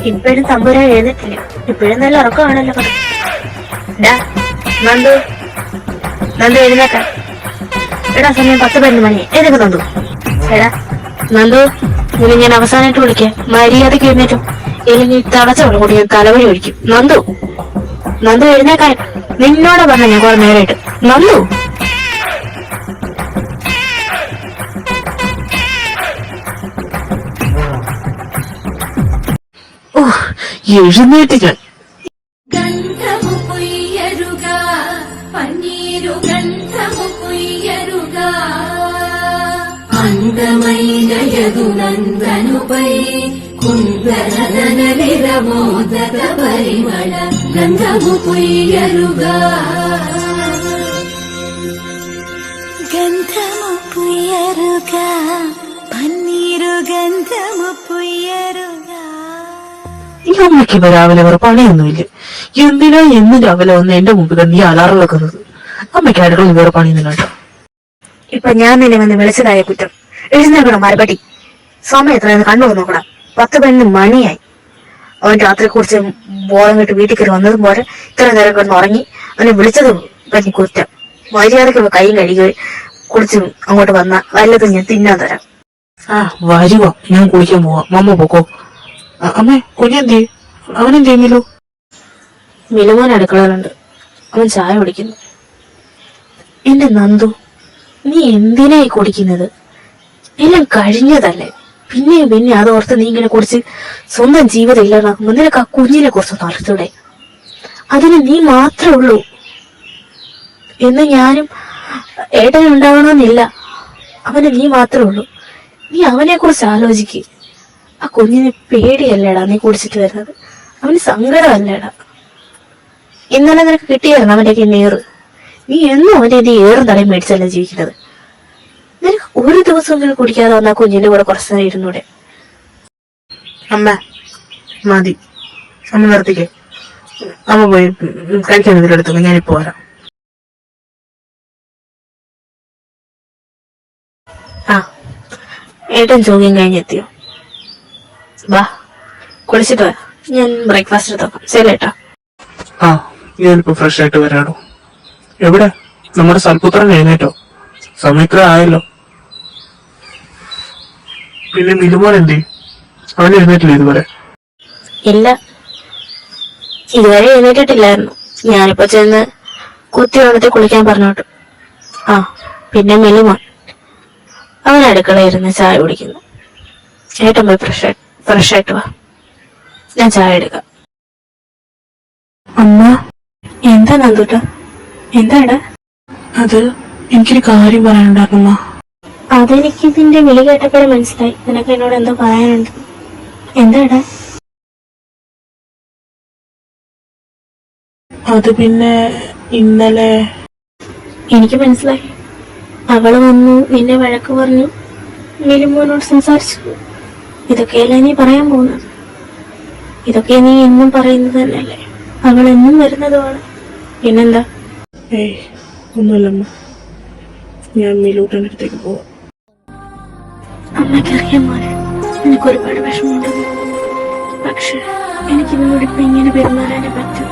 ഇപ്പോഴും തമ്പുരാൻ എഴുന്നേറ്റില്ല. ഇപ്പോഴും നല്ല ഉറക്കമാണല്ലോ. നന്ദു നന്ദു എഴുന്നേക്ക. എടാ സമയം 10-12 മണി. ഏതൊക്കെ നന്ദു? എടാ നന്ദു, ഇനി ഞാൻ അവസാനമായിട്ട് വിളിക്കാം. മര്യാദക്ക് എഴുന്നേറ്റും, ഇല്ലെങ്കിൽ തടച്ചവളെ കൂടി ഞാൻ തലവഴി ഒഴിക്കും. നന്ദു നന്ദു എഴുന്നേക്കാൻ നിന്നോട് പറഞ്ഞ ഞാൻ കുറെ നേരമായിട്ട്. നന്ദു എഴുന്നേറ്റ് ഞാൻ. అందమైనయదు నందనుపై కుందరనలిరమోదక పరిమళ గంధము పుయ్యరుగా గంధము పుయ్యరుగా పన్నీరు గంధము పుయ్యరుగా. ഈ അമ്മയ്ക്ക് ഇപ്പൊ രാവിലെ വേറെ പണിയൊന്നുമില്ല. എന്തിനാ എന്നും രാവിലെ വന്ന് എന്റെ മുമ്പിൽ നീ അലാറം വെക്കുന്നത്? അമ്മയ്ക്ക് അടുക്കള വേറെ പണിയൊന്നും കേട്ടോ. ഇപ്പൊ ഞാൻ നിന്നെ വന്ന് വിളിച്ചതായ കുറ്റം. എഴുന്നേക്കണം മരപടി. സമയം എത്രയെന്ന് കണ്ണു നോക്കണം. 10-12 മണിയായി. അവൻ രാത്രി കുറിച്ച് ബോളം കിട്ടി വീട്ടിൽ കയറി വന്നതും പോലെ ഇത്ര നേരം കിടന്ന് ഉറങ്ങി. അവനെ വിളിച്ചതും പറ്റി കുറ്റം. മര്യാദക്ക് കൈയും കഴുകി കുളിച്ച് അങ്ങോട്ട് വന്ന വല്ലതും ഞാൻ തിന്നാൻ തരാം. വരുവോ, ഞാൻ കുളിക്കാൻ പോവാ. മമ്മ പോക്കോ. അമ്മേ കുഞ്ഞെന്തേ? അവനെന്തേമില്ലോ? മിലുമോൻ അടുക്കളയിലുണ്ട്. അവൻ ചായ കുടിക്കുന്നു. എന്റെ നന്ദു, നീ എന്തിനായി കുടിക്കുന്നത്? എല്ലാം കഴിഞ്ഞതല്ലേ. പിന്നെ അതോർത്ത് നീ ഇങ്ങനെ കുടിച്ച് സ്വന്തം ജീവിതം ഇല്ലാതാക്കുമ്പോ നിനക്ക് ആ കുഞ്ഞിനെ കുറിച്ച് നടത്തൂടെ? അതിന് നീ മാത്രമേ ഉള്ളൂ. എന്ന് ഞാനും ഏട്ടനും ഉണ്ടാവണമെന്നില്ല. അവന് നീ മാത്രമേ ഉള്ളൂ. നീ അവനെ കുറിച്ച് ആലോചിക്ക്. ആ കുഞ്ഞിന് പേടിയല്ലേടാ നീ കുടിച്ചിട്ട് വരുന്നത്? അവന് സങ്കടമല്ലേടാ? ഇന്നലെ നിനക്ക് കിട്ടിയായിരുന്നു അവന്റെയൊക്കെ നേറ്. നീ എന്നും അവന്റെ ഏറും തടയും മേടിച്ചല്ലേ ജീവിക്കുന്നത്. നിനക്ക് ഒരു ദിവസം ഇങ്ങനെ കുടിക്കാതെ വന്നാ കുഞ്ഞിന്റെ കൂടെ കുറച്ച് നേരം ഇരുന്നൂടെ? അമ്മ മതി, അമ്മ നിർത്തിക്കേ. അമ്മ പോയി കഴിക്കാൻ ഇതിലെടുത്തു. ഞാനിപ്പോ വരാം. ഏട്ടൻ ജോഗ്യം കഴിഞ്ഞെത്തിയോ? വാ കുളിച്ചിട്ട് വരാം. ഞാൻ ബ്രേക്ക്ഫാസ്റ്റ് എടുത്തോക്കാം. ശരി ഏട്ടാ. ഞാനിപ്പോ ഫ്രഷ് ആയിട്ട് വരാടോ. എവിടെ നമ്മുടെ സൽപുത്രൻ എഴുന്നേറ്റോ? സമയത്ര ആയല്ലോ. പിന്നെ മിലുമോൻ എന്തേ? അവൻ എഴുന്നേറ്റില്ല ഇതുവരെ? ഇല്ല, ഇതുവരെ എഴുന്നേറ്റിട്ടില്ലായിരുന്നു. ഞാനിപ്പോ ചെന്ന് കുത്തി വന്നിട്ട് കുളിക്കാൻ പറഞ്ഞോട്ടു. പിന്നെ മിലുമോൻ അവൻ അടുക്കളയിരുന്ന് ചായ കുടിക്കുന്നു. ഏട്ടൻ പോയി ഫ്രഷ് ആയിട്ട് വാ, ഞാൻ ചായ എടുക്കാം. അമ്മ എന്താ നന്ദൂട്ട? എന്താടാ? അത് എനിക്കൊരു കാര്യം പറയാനുണ്ടാകുമ്മ. അതെനിക്ക് നിന്റെ വിളി കേട്ടപ്പോഴും മനസ്സിലായി നിനക്ക് എന്നോട് എന്തോ പറയാനുണ്ട്. എന്താടാ? അത് പിന്നെ ഇന്നലെ എനിക്ക് മനസ്സിലായി. അവള് വന്നു, നിന്നെ വഴക്ക് പറഞ്ഞു, മിലുമോനോട് സംസാരിച്ചു. ഇതൊക്കെയല്ലേ നീ പറയാൻ പോകുന്നത്? ഇതൊക്കെ നീ എന്നും പറയുന്നത് തന്നെയല്ലേ? അവൾ എന്നും വരുന്നതുമാണ്. പിന്നെന്താ? ഒന്നുമില്ലമ്മ, ഞാൻ മിലൂട്ടന്റെ അടുത്തേക്ക് പോവാം. അമ്മയ്ക്കറിയാൻ മോനെ നിനക്ക് ഒരുപാട് വിഷമമുണ്ടെന്ന്. പക്ഷെ എനിക്ക് നിന്നോട് ഇപ്പൊ ഇങ്ങനെ പെരുമാറാനേ പറ്റും.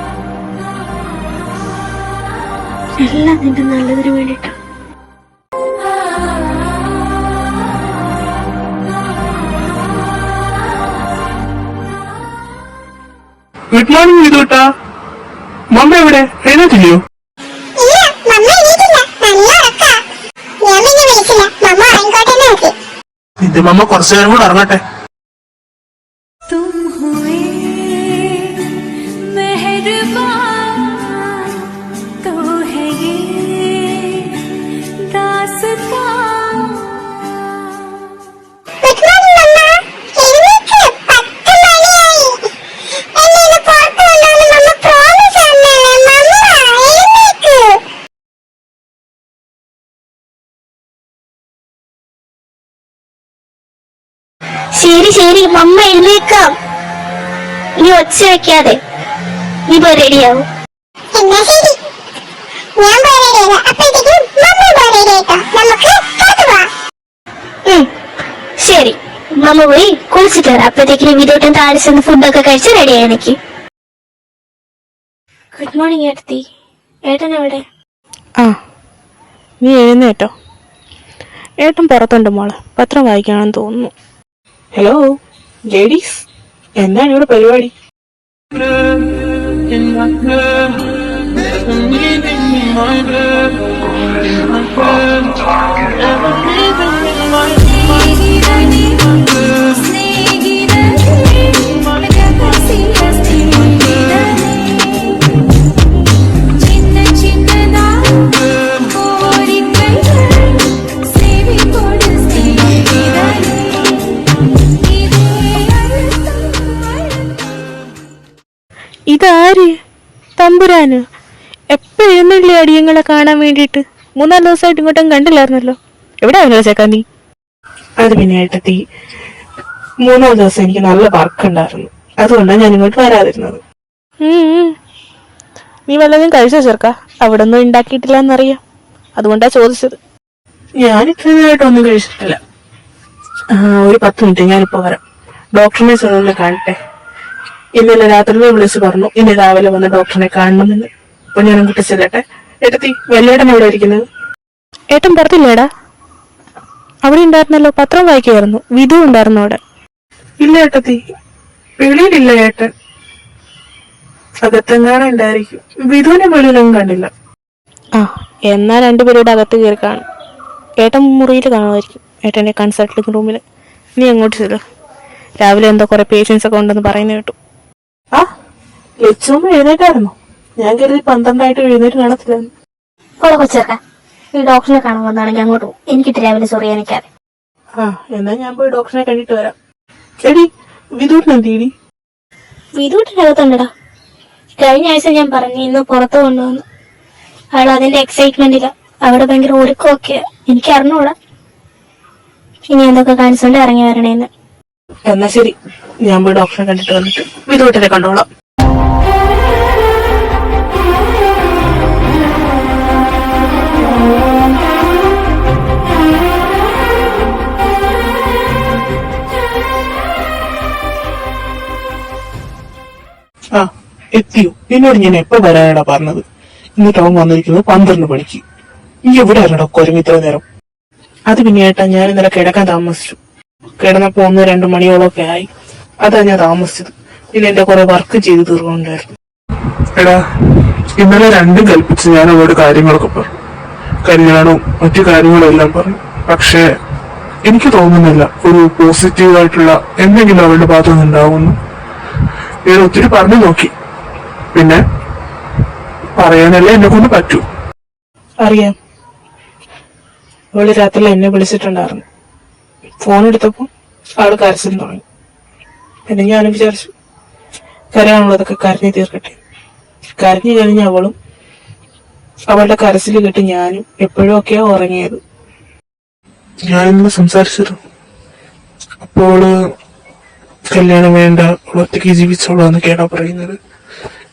എല്ലാം നിന്റെ നല്ലതിന് വേണ്ടിയിട്ടാണ്. Good morning മിലൂട്ടാ. മമ്മ എവിടെ? എഴുന്നേറ്റില്ലയോ? നിന്റെ മമ്മ കുറച്ചു നേരം കൂടെ ഇറങ്ങട്ടെ. ശരി ശരി, മമ്മ എഴുന്നേക്കാം. നീ ഒച്ച വെക്കാതെ നീ പോയി റെഡിയാവും. ശരി, മമ്മ പോയി കുളിച്ചിട്ട് കുളിച്ചിട്ട് വരാം. അപ്പോഴത്തേക്കും വീട്ടോട്ടും താഴെ ചെന്ന് ഫുഡൊക്കെ കഴിച്ച് റെഡിയായി നിൽക്കും. ഗുഡ് മോർണിംഗ് ഏട്ടത്തി. ഏട്ടൻ എവിടെ? ആ, നീ എഴുന്നേറ്റോ? ഏട്ടൻ പുറത്തുണ്ട് മോളെ, പത്രം വായിക്കാണെന്ന് തോന്നുന്നു. ഹലോ ലേഡീസ്, എന്താണ് ഇവിടെ പരിപാടി? ഇതാര്? തമ്പുരാന് എപ്പോ എഴുന്നള്ളി അടിയങ്ങളെ കാണാൻ വേണ്ടിയിട്ട്? 3-4 ദിവസമായിട്ട് ഇങ്ങോട്ടും കണ്ടില്ലായിരുന്നല്ലോ. എവിടെ ആയിരുന്നല്ലോ ചേക്കാ നീ? അത് പിന്നെ ഏട്ടത്തി, 3 ദിവസം എനിക്ക് നല്ല വർക്ക് ഉണ്ടായിരുന്നു, അതുകൊണ്ടാണ് ഞാൻ ഇങ്ങോട്ട് വരാതിരുന്നത്. നീ വല്ലതും കഴിച്ചോ ചെറുക്ക? അവിടെ ഒന്നും ഉണ്ടാക്കിയിട്ടില്ല എന്നറിയാം, അതുകൊണ്ടാ ചോദിച്ചത്. ഞാൻ ഇത്ര നേരമായിട്ടൊന്നും കഴിച്ചിട്ടില്ല. ഒരു 10 മിനിറ്റ്, ഞാനിപ്പോ വരാം. ഡോക്ടറിനെ ചെന്ന് കാണട്ടെ. ഇന്നലെ രാത്രി വിളിച്ച് പറഞ്ഞു ഇന്ന് രാവിലെ വന്ന് ഡോക്ടറിനെ കാണണമെന്ന്. അപ്പൊ ഞാൻ അങ്ങോട്ട് ചെല്ലട്ടെ. ഏട്ടത്തി, വല്യേട്ടൻ എവിടെ ഇരിക്കുന്നത്? ഏട്ടൻ പുറത്തില്ലേടാ? അവിടെ ഉണ്ടായിരുന്നല്ലോ, പത്രം വായിക്കായിരുന്നു. വിധു ഉണ്ടായിരുന്നു അവിടെ. ഇല്ല ഏട്ടത്തി, വെളിയിലില്ല ഏട്ടൻ. അകത്തെങ്ങാനും ഉണ്ടായിരിക്കും. വിധുവിനെ വെളിയിലൊന്നും കണ്ടില്ല. ആ, എന്നാ രണ്ടുപേരുടെ അകത്ത് കയറി കാണും. ഏട്ടൻ മുറിയിൽ കാണുമായിരിക്കും, ഏട്ടന്റെ കൺസൾട്ടിംഗ് റൂമിൽ. നീ അങ്ങോട്ട് ചെല്ലു. രാവിലെ എന്തോ കുറെ പേഷ്യൻസ് ഒക്കെ ഉണ്ടെന്ന് പറയുന്ന കേട്ടു. ആ, ലച്ചുമ്മ എഴുന്നേറ്റായിരുന്നു. ഞാൻ കരുതി 12 എഴുന്നേറ്റ് കാണത്തില്ല. പോളെ കൊച്ചേർക്ക, ഈ ഡോക്ടറിനെ കാണാൻ വന്നാണെങ്കിൽ അങ്ങോട്ട് പോകും. എനിക്കിട്ട് രാവിലെ സൊറിയാനിക്കാതെ. ആ, എന്നാ ഞാൻ പോയി ഡോക്ടറിനെ കണ്ടിട്ട് വരാം. എടി, വിധൂട്ടിന് എന്തിടി? വീട്ടോട്ടിന്റെ അകത്തുണ്ടടാ. കഴിഞ്ഞ ആഴ്ച ഞാൻ പറഞ്ഞു ഇന്ന് പുറത്ത് കൊണ്ടുവന്നു. അയാൾ അതിന്റെ എക്സൈറ്റ്മെന്റില്ല. അവിടെ ഭയങ്കര ഒരുക്കമൊക്കെ. എനിക്ക് അറിഞ്ഞൂടാ ഇനി എന്തൊക്കെ കാണിച്ചോണ്ട് ഇറങ്ങി വരണേന്ന്. എന്നാ ശരി, ഞാൻ പോയി ഡോക്ടറെ കണ്ടിട്ട് വന്നിട്ട് വിധൂട്ടിനെ കണ്ടോളാം. ആ, എത്തിയോ? എന്നോട് ഞാൻ എപ്പോ വരാനാടാ പറഞ്ഞത്? എന്നിട്ട് അവൻ വന്നിരിക്കുന്നത് 12 മണിക്ക്. നീ എവിടെ ആയിരുന്നോ കുരങ്ങ് ഇത്ര നേരം? അത് പിന്നെ ഏട്ടാ, ഞാൻ ഇന്നലെ കിടക്കാൻ താമസിച്ചു. കിടന്നപ്പോ 1-2 മണിയോളമൊക്കെ ആയി. അതാ ഞാൻ താമസിച്ചത്. പിന്നെ എന്റെ കുറെ വർക്ക് ചെയ്ത് തീർന്നുണ്ടായിരുന്നു. എടാ, ഇന്നലെ രണ്ടും കൽപ്പിച്ച് ഞാൻ അവരോട് കാര്യങ്ങളൊക്കെ പറഞ്ഞു. കല്യാണവും മറ്റു കാര്യങ്ങളും എല്ലാം പറഞ്ഞു. പക്ഷേ എനിക്ക് തോന്നുന്നില്ല ഒരു പോസിറ്റീവായിട്ടുള്ള എന്തെങ്കിലും അവരുടെ ഭാഗത്തുനിന്ന് ഉണ്ടാവുമെന്ന്. ഞാൻ ഒത്തിരി പറഞ്ഞു നോക്കി, പിന്നെ പറയാനല്ലേ എന്നെ കൊണ്ട് പറ്റൂ. അറിയാം, അവള് രാത്രി എന്നെ വിളിച്ചിട്ടുണ്ടായിരുന്നു. ഫോൺ എടുത്തപ്പോ ആള് കരച്ചിൽ തുടങ്ങി. പിന്നെ ഞാനും വിചാരിച്ചു കരയാനുള്ളതൊക്കെ കരഞ്ഞു തീർക്കട്ടെ. കരഞ്ഞു കഴിഞ്ഞ അവളും അവളുടെ കരച്ചിൽ കേട്ട് ഞാനും എപ്പോഴും ഒക്കെയാ ഉറങ്ങിയത്. ഞാൻ ഇന്ന് സംസാരിച്ചിരുന്നു. അപ്പോൾ കല്യാണം വേണ്ട, ഒറ്റയ്ക്ക് ജീവിച്ചോളാന്ന് കേടാ പറയുന്നത്.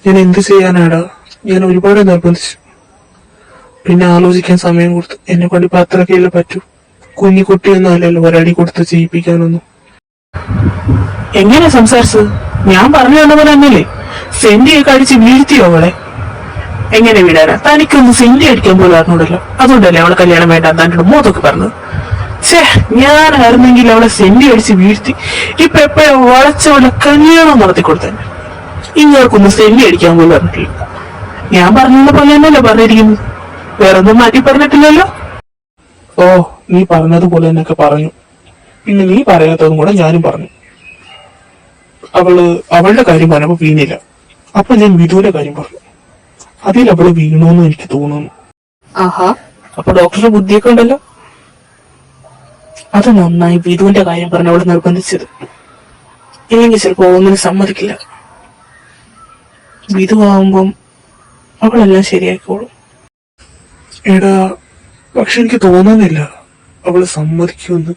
ഞാൻ എന്ത് ചെയ്യാനാടാ? ഞാൻ ഒരുപാട് നിർബന്ധിച്ചു, പിന്നെ ആലോചിക്കാൻ സമയം കൊടുത്തു. എന്നെ കൊണ്ട് ഇപ്പൊ അത്രയ്ക്കല്ലേ പറ്റൂ. കുഞ്ഞി കുട്ടിയൊന്നും അല്ലല്ലോ ഒരടി കൊടുത്ത് ചെയ്യിപ്പിക്കാനൊന്നും. എങ്ങനെ സംസാരിച്ചത്? ഞാൻ പറഞ്ഞു തന്ന പോലെ തന്നെയല്ലേ? സെന്റിയൊക്കെ അടിച്ച് വീഴ്ത്തിയോ അവളെ? എങ്ങനെ വീടാനാ? തനിക്കൊന്ന് സെന്റി അടിക്കാൻ പോലും അറിഞ്ഞൂടല്ലോ. അതുകൊണ്ടല്ലേ അവളെ കല്യാണം വേണ്ട തന്റെ മോത്തൊക്കെ പറഞ്ഞത്. ഛേ, ഞാനായിരുന്നെങ്കിൽ അവളെ സെന്റി അടിച്ച് വീഴ്ത്തി ഇപ്പൊ എപ്പോഴും വളച്ചവളെ കല്യാണം നടത്തി കൊടുത്തന്നെ. ഇങ്ങോർക്കൊന്ന് സെന്റി അടിക്കാൻ പോലും അറിഞ്ഞിട്ടില്ല. ഞാൻ പറഞ്ഞ പോലെ തന്നെയല്ലേ പറഞ്ഞിരിക്കുന്നത്, വേറൊന്നും മാറ്റി പറഞ്ഞിട്ടില്ലല്ലോ. ഓ, നീ പറഞ്ഞതുപോലെ എന്നൊക്കെ പറഞ്ഞു. പിന്നെ നീ പറയാത്തതും കൂടെ ഞാനും പറഞ്ഞു. അവളുടെ കാര്യം പറഞ്ഞപ്പോ വീണില്ല. അപ്പൊ ഞാൻ വിധുവിന്റെ കാര്യം പറഞ്ഞു. അതിൽ അവള് വീണോന്ന് എനിക്ക് തോന്നുന്നു. ആഹാ, അപ്പൊ ഡോക്ടറുടെ ബുദ്ധിയൊക്കെ ഉണ്ടല്ലോ. അത് നന്നായി വിധുവിന്റെ കാര്യം പറഞ്ഞ അവള് നിർബന്ധിച്ചത്. ഇല്ലെങ്കിൽ ചിലപ്പോ ഒന്നിനും സമ്മതിക്കില്ല. വിധു ആവുമ്പം അവളെല്ലാം ശരിയായിക്കോളും. എടാ, പക്ഷെ എനിക്ക് തോന്നുന്നില്ല അവള് സമ്മതിക്കുമെന്ന്.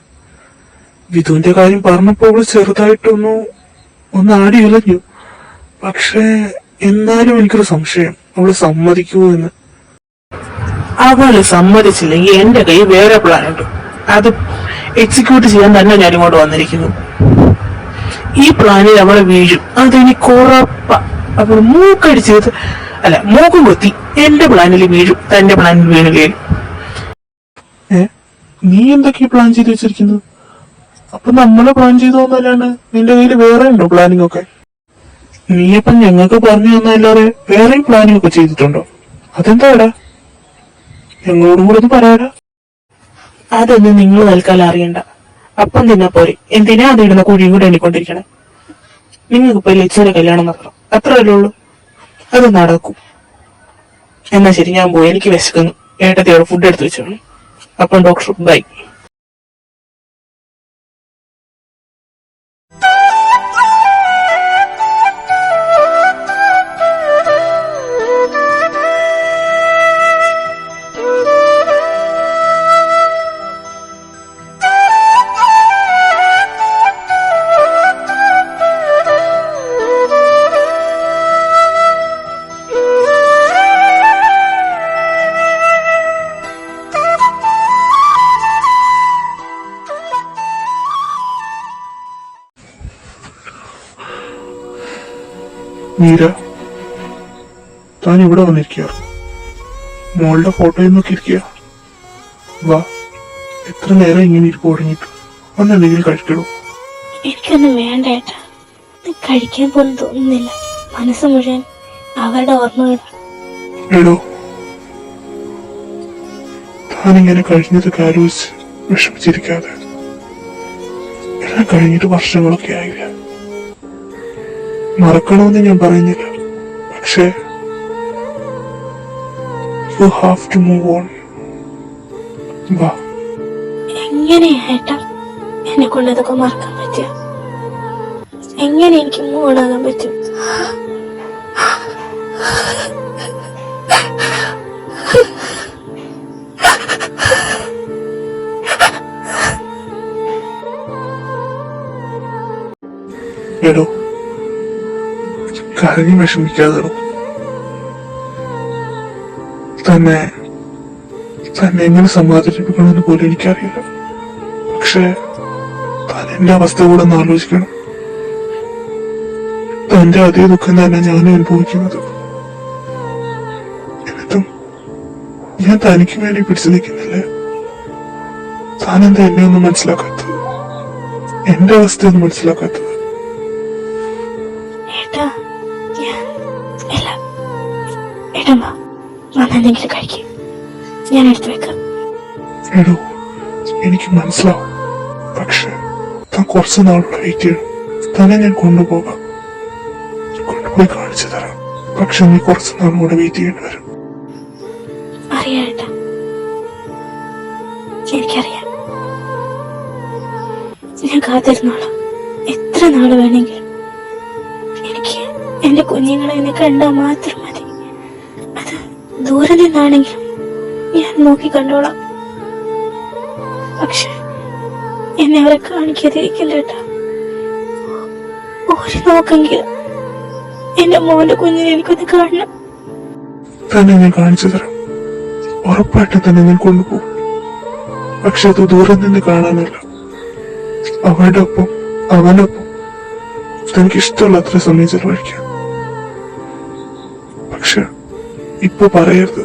വിധുവിന്റെ കാര്യം പറഞ്ഞപ്പോ അവള് ചെറുതായിട്ടൊന്ന് ആടി ഉലഞ്ഞു. പക്ഷെ എന്നാലും എനിക്കൊരു സംശയം, അവള് സമ്മതിക്കുമോ എന്ന്. അവള് സമ്മതിച്ചില്ലെങ്കിൽ എന്റെ കൈ വേറെ പ്ലാൻ ഉണ്ട്. അത് എക്സിക്യൂട്ട് ചെയ്യാൻ തന്നെ ഞാൻ ഇങ്ങോട്ട് വന്നിരിക്കുന്നു. ഈ പ്ലാനിൽ അവളെ വീഴും, അതെനിക്ക് ഉറപ്പാ. അവൾ മൂക്കടിച്ചത് അല്ല മൂക്കും കൊത്തി എന്റെ പ്ലാനിൽ വീഴും, തന്റെ പ്ലാനിൽ വീണുകയും. നീ എന്തൊക്കെയാ പ്ലാൻ ചെയ്ത് വെച്ചിരിക്കുന്നത്? അപ്പൊ നമ്മള് പ്ലാൻ ചെയ്തോന്നല്ലാണ്ട് നിന്റെ കയ്യിൽ വേറെ ഉണ്ടോ പ്ലാനിങ് ഒക്കെ? നീ അപ്പം ഞങ്ങൾക്ക് പറഞ്ഞു തന്നല്ലാതെ വേറെയും പ്ലാനിങ് ഒക്കെ ചെയ്തിട്ടുണ്ടോ? അതെന്താടാ, ഞങ്ങളോടും കൂടെ ഒന്ന് പറയാടാ. അതൊന്നും നിങ്ങൾ തൽക്കാലം അറിയണ്ട. അപ്പം തിന്നാ പോരെ, എന്തിനാ അത് ഇടുന്ന കുഴിയും കൂടെ എണ്ണിക്കൊണ്ടിരിക്കണേ? നിങ്ങൾക്ക് ഇപ്പൊ ലച്ചുവിന്റെ കല്യാണം നടക്കണം, അത്രയല്ലേ ഉള്ളൂ. അത് നടക്കും. എന്നാ ശരി, ഞാൻ പോയി, എനിക്ക് വിശക്കുന്നു. ഏട്ടത്തിയോട് ഫുഡ് എടുത്ത് വെച്ചോളൂ. അപ്പം ഡോക്ടർ ബൈ. മീര, താൻ ഇവിടെ വന്നിരിക്കുക, മോളുടെ ഫോട്ടോയിൽ നോക്കിയിരിക്കുക. വാ, എത്ര നേരം ഇങ്ങനെ ഇരിപ്പ് തുടങ്ങിയിട്ട് ഒന്നെന്തെങ്കിലും കഴിക്കണോ? എനിക്കൊന്നും വേണ്ട ഏട്ടാ, കഴിക്കാൻ പോലും തോന്നുന്നില്ല. മനസ്സ് മുഴുവൻ അവരുടെ ഓർമ്മകളാണ്. എടോ, താനിങ്ങനെ കഴിഞ്ഞതൊക്കെ ആലോചിച്ച് വിഷമിച്ചിരിക്കാതെ, എല്ലാം കഴിഞ്ഞിട്ട് വർഷങ്ങളൊക്കെ ആയില്ല. മറക്കണമെന്ന് ഞാൻ പറയുന്നില്ല, പക്ഷേ you have to move on. വാ. എങ്ങനെയാ ഏട്ടാ എന്നെ കൊണ്ട് അതൊക്കെ മറക്കാൻ പറ്റുക? എങ്ങനെ എനിക്ക് മൂടാകാൻ പറ്റും? എടോ, കരഞ്ഞു വിഷമിക്കാതെ തന്നെ എങ്ങനെ സമാധാനിപ്പിക്കണമെന്ന് പോലും എനിക്കറിയില്ല. പക്ഷേ താൻ എന്റെ അവസ്ഥ കൂടെ ഒന്ന് ആലോചിക്കണം. തന്റെ അതേ ദുഃഖം തന്നെ ഞാനും അനുഭവിക്കുന്നത്. എന്നിട്ടും ഞാൻ തനിക്ക് വേണ്ടി പിടിച്ചു നിൽക്കുന്നില്ലേ? താൻ എന്താ എന്നെ ഒന്നും മനസ്സിലാക്കാത്തത്, എന്റെ അവസ്ഥയൊന്നും മനസ്സിലാക്കാത്തത്? ഏട്ടാ വന്നെന്തെങ്കിലും കഴിക്കും, ഞാൻ എടുത്തു വെക്കാം. എടോ, എനിക്ക് മനസ്സിലാവും, പക്ഷെ താൻ കുറച്ച് നാളുകൂടെ വെയിറ്റ് ചെയ്യണം. തന്നെ ഞാൻ കൊണ്ടുപോയി കാണിച്ചു തരാം. പക്ഷെ നീ കുറച്ച് നാളുകൂടെ വെയിറ്റ് ചെയ്യേണ്ടി വരും. അറിയാം ഏട്ടാ, എനിക്കറിയാം. ഞാൻ കാത്തിരുന്നോളാം, എത്ര നാള് വേണമെങ്കിലും. എനിക്ക് എന്റെ കുഞ്ഞുങ്ങളെ എന്നെ കണ്ടാൽ മാത്രം മതി. അത് ദൂരെ നിന്നാണെങ്കിലും ഞാൻ നോക്കി കണ്ടോളാം. പക്ഷെ എന്നെ അവരെ കാണിക്കാതിരിക്കില്ല ഏട്ടാ. ഒരു നോക്കെങ്കിലും എന്റെ മോന്റെ കുഞ്ഞിനെ എനിക്കൊന്ന് കാണണം. തന്നെ ഞാൻ കാണിച്ചു തരാം, ഉറപ്പായിട്ട് തന്നെ ഞാൻ കൊണ്ടുപോകും. പക്ഷെ അത് ദൂരെ നിന്ന് കാണാനല്ല, അവരുടെ ഒപ്പം അവനൊപ്പം തനിക്ക് ഇഷ്ടമുള്ള അത്ര സമയം ചെലവഴിക്കാം. പക്ഷെ ഇപ്പൊ പറയരുത്,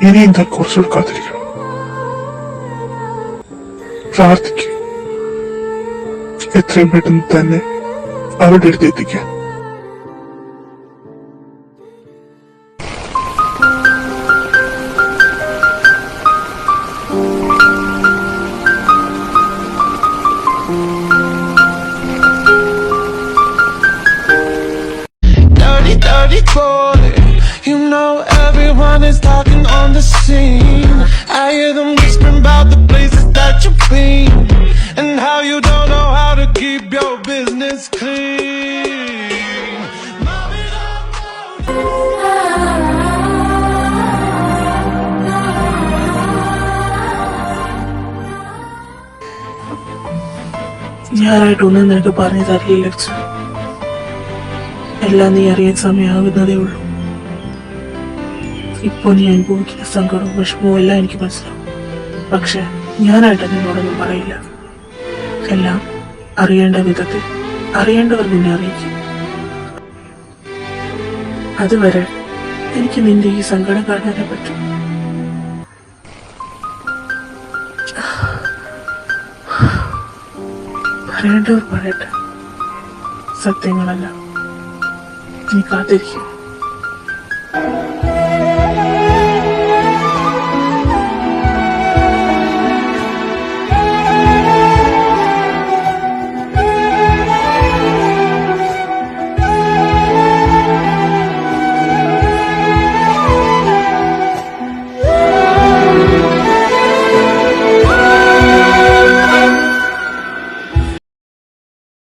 ഇനിയും താൻ കുറച്ചുകൂടെ കാത്തിരിക്കണം. പ്രാർത്ഥിക്കും എത്രയും പെട്ടെന്ന് തന്നെ അവരുടെ അടുത്ത് എത്തിക്കാൻ. You know everyone is talking on the scene. I hear them whispering about the places that you've been and how you don't know how to keep your business clean. Mommy, ഞാനായിട്ടൊന്നും നിനക്ക് പറഞ്ഞു തരില്ല ലക്ഷ്യ. എല്ലാം നീ അറിയാൻ സമയമാകുന്നതേ ഉള്ളൂ. ഇപ്പൊ നീ അനുഭവിക്കുന്ന സങ്കടവും വിഷമവും എല്ലാം എനിക്ക് മനസ്സിലാവും. പക്ഷെ ഞാനായിട്ട് നിന്നോടൊന്നും പറയില്ല. എല്ലാം അറിയേണ്ട വിധത്തിൽ അറിയേണ്ടവർ നിന്നെ അറിയിക്കും. അതുവരെ എനിക്ക് നിന്റെ ഈ സങ്കടം കാണാനേ പറ്റും. പറയേണ്ടവർ പറയട്ടെ, സത്യങ്ങളല്ല. നീ കാത്തിരിക്കും.